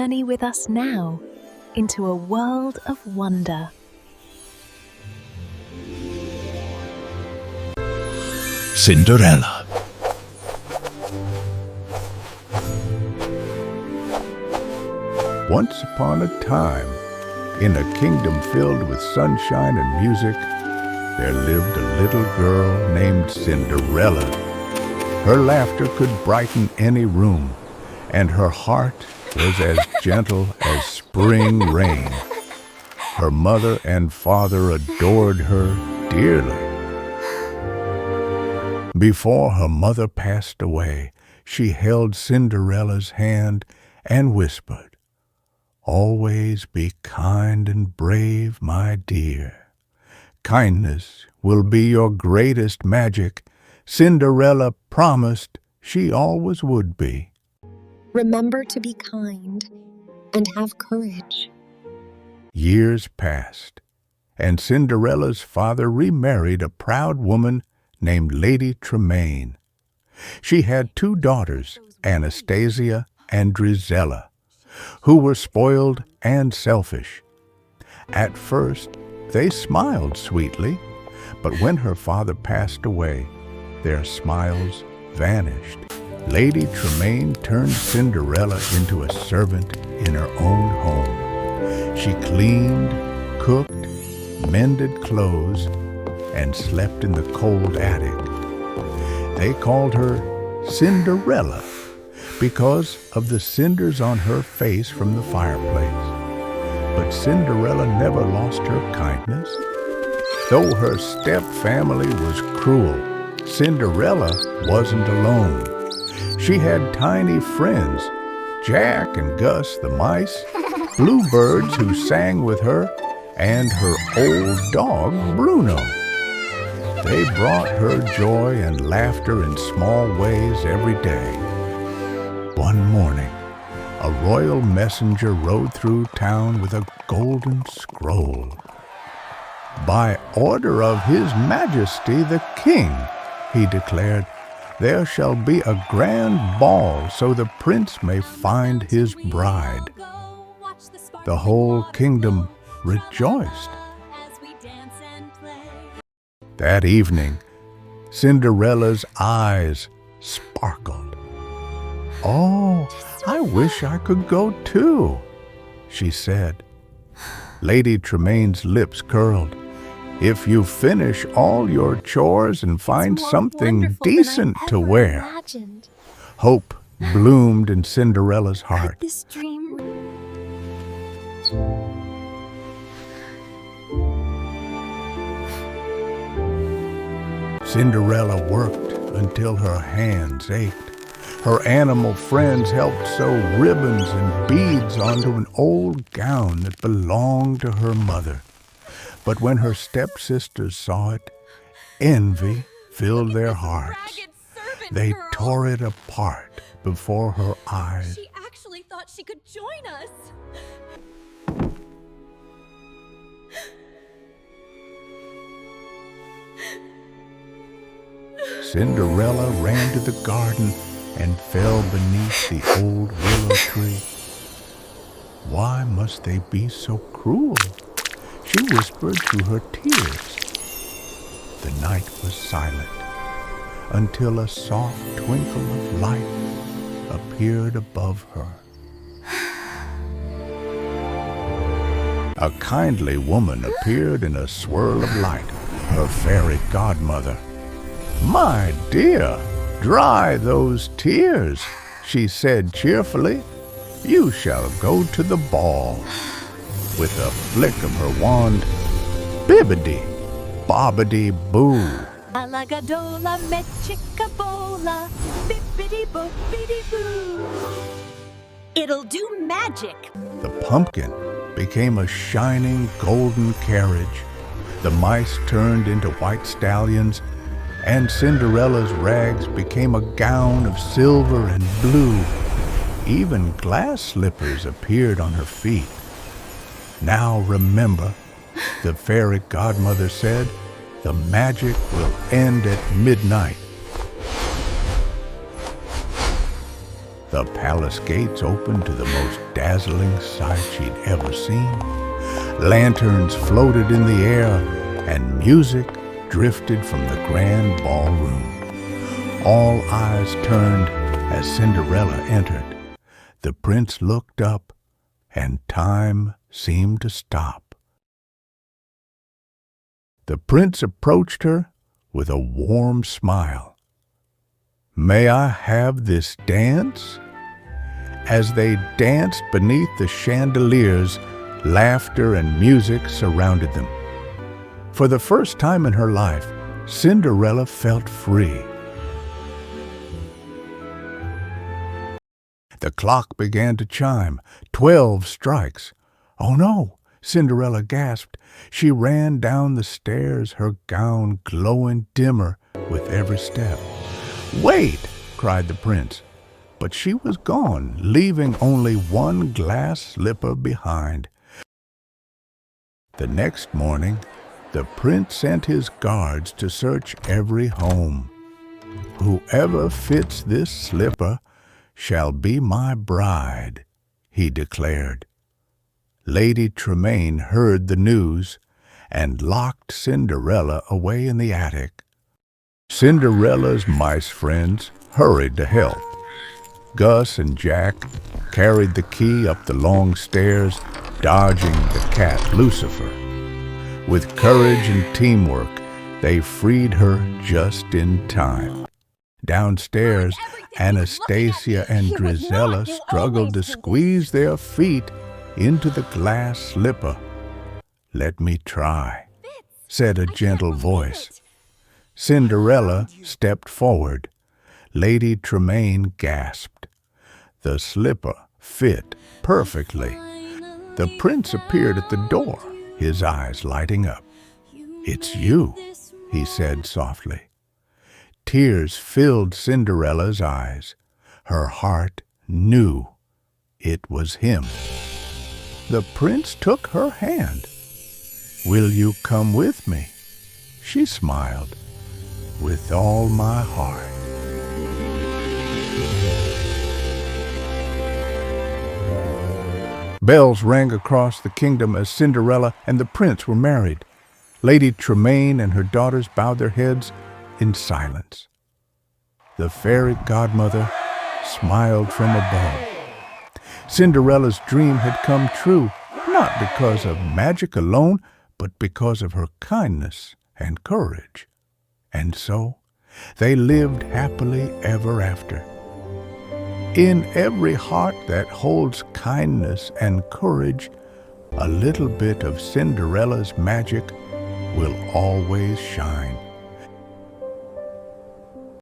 journey with us now into a world of wonder. Cinderella. Once upon a time, in a kingdom filled with sunshine and music, there lived a little girl named Cinderella. Her laughter could brighten any room, and her heart was as gentle as spring rain. Her mother and father adored her dearly. Before her mother passed away, she held Cinderella's hand and whispered, "Always be kind and brave, my dear. Kindness will be your greatest magic. Cinderella promised she always would be." Remember to be kind and have courage. Years passed, and Cinderella's father remarried a proud woman named Lady Tremaine. She had 2 daughters, Anastasia and Drizella, who were spoiled and selfish. At first, they smiled sweetly, but when her father passed away, their smiles vanished. Lady Tremaine turned Cinderella into a servant in her own home. She cleaned, cooked, mended clothes, and slept in the cold attic. They called her Cinderella because of the cinders on her face from the fireplace. But Cinderella never lost her kindness. Though her step-family was cruel, Cinderella wasn't alone. She had tiny friends, Jack and Gus the mice, bluebirds who sang with her, and her old dog, Bruno. They brought her joy and laughter in small ways every day. One morning, a royal messenger rode through town with a golden scroll. "By order of His Majesty the King," he declared, "there shall be a grand ball so the prince may find his bride." The whole kingdom rejoiced. That evening, Cinderella's eyes sparkled. "Oh, I wish I could go too," she said. Lady Tremaine's lips curled. "If you finish all your chores and find something decent to wear." Hope bloomed in Cinderella's heart. This dream. Cinderella worked until her hands ached. Her animal friends helped sew ribbons and beads onto an old gown that belonged to her mother. But when her stepsisters saw it, envy filled their hearts. They tore it apart before her eyes. She actually thought she could join us. Cinderella ran to the garden and fell beneath the old willow tree. "Why must they be so cruel?" she whispered through her tears. The night was silent until a soft twinkle of light appeared above her. A kindly woman appeared in a swirl of light, her fairy godmother. "My dear, dry those tears," she said cheerfully. "You shall go to the ball." With a flick of her wand, bibbidi, bobbidi, boo. Alagadola, mechicabola, bibbidi bobbidi boo. It'll do magic. The pumpkin became a shining golden carriage. The mice turned into white stallions, and Cinderella's rags became a gown of silver and blue. Even glass slippers appeared on her feet. "Now remember," the fairy godmother said, "the magic will end at midnight." The palace gates opened to the most dazzling sight she'd ever seen. Lanterns floated in the air, and music drifted from the grand ballroom. All eyes turned as Cinderella entered. The prince looked up, and time seemed to stop. The prince approached her with a warm smile. "May I have this dance?" As they danced beneath the chandeliers, laughter and music surrounded them. For the first time in her life, Cinderella felt free. The clock began to chime, 12 strikes. "Oh no!" Cinderella gasped. She ran down the stairs, her gown glowing dimmer with every step. "Wait!" cried the prince. But she was gone, leaving only one glass slipper behind. The next morning, the prince sent his guards to search every home. "Whoever fits this slipper shall be my bride," he declared. Lady Tremaine heard the news and locked Cinderella away in the attic. Cinderella's mice friends hurried to help. Gus and Jack carried the key up the long stairs, dodging the cat Lucifer. With courage and teamwork, they freed her just in time. Downstairs, Anastasia and Drizella struggled to squeeze their feet into the glass slipper. "Let me try," said a gentle voice. Cinderella stepped forward. Lady Tremaine gasped. The slipper fit perfectly. The prince appeared at the door, his eyes lighting up. "It's you," he said softly. Tears filled Cinderella's eyes. Her heart knew it was him. The prince took her hand. "Will you come with me?" She smiled. "With all my heart." Bells rang across the kingdom as Cinderella and the prince were married. Lady Tremaine and her daughters bowed their heads in silence. The fairy godmother smiled from above. Cinderella's dream had come true, not because of magic alone, but because of her kindness and courage. And so they lived happily ever after. In every heart that holds kindness and courage, a little bit of Cinderella's magic will always shine.